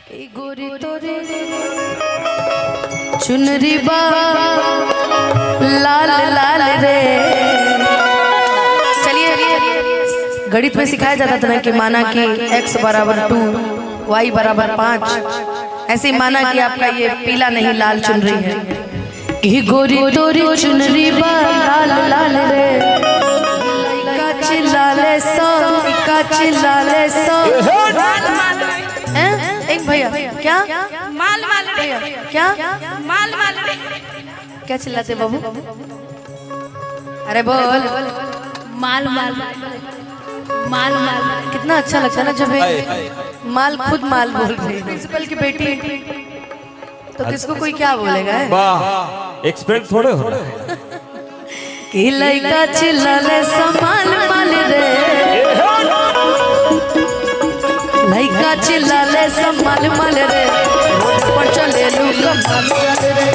गोरी तोरे चुनरी बा लाल लाल रे। चलिए गणित में सिखाया जाता था ना कि माना कि x बराबर 2 y बराबर 5, ऐसे ही माना कि आपका ये पीला नहीं लाल चुनरी है कि गोरी तोरी चुनरी बा लाल लाल रे। का चिल्लाले सो एक भैया क्या माल माल क्या माल माल क्या चिल्लाते बाबू? अरे बोल माल माल माल माल। कितना अच्छा लगता है ना जब एक माल खुद माल बोल रही है। प्रिंसिपल की बेटी तो किसको कोई क्या बोलेगा? वाह एक्सपेक्ट थोड़े हो रहा है कि लइका चिल्लाले समाल माल रे। लइका चिल्लाले समाल माल रे। पर चले लू कमाल रे।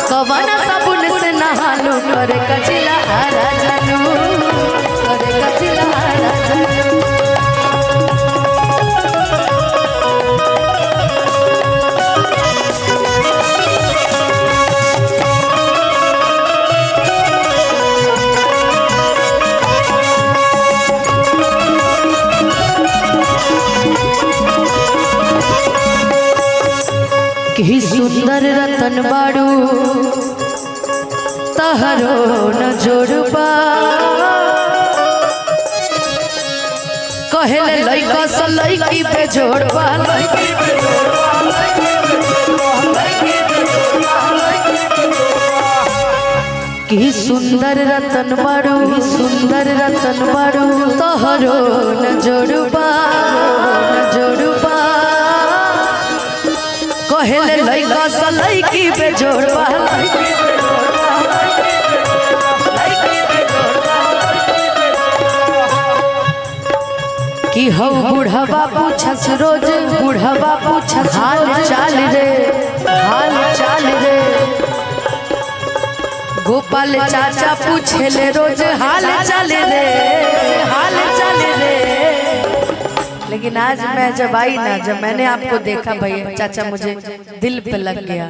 कवना साबुन से नहालू करे कचिला हरा जानू करे कचिला हरा जानू। कि सुंदर रतन बाड़ू तहरो न जोड़बा। कहेले लइका से लइकी पे जोड़बा। कि सुंदर रतन बाड़ू सुंदर रतन बाड़ू तहरो न जोड़बा न जोड़बा। कहेले लइका से लइकी पे जोड़बा। कि हौ बुढ़वा पूछस रोज बुढ़वा पूछस हाल चाल रे हाल चाल रे। गोपाल चाचा पूछेले रोज हाल चाल रे हाल चाल रे। लेकिन आज मैं जब आई ना, जब मैंने आपको देखा भैया चाचा, मुझे दिल पे लग गया।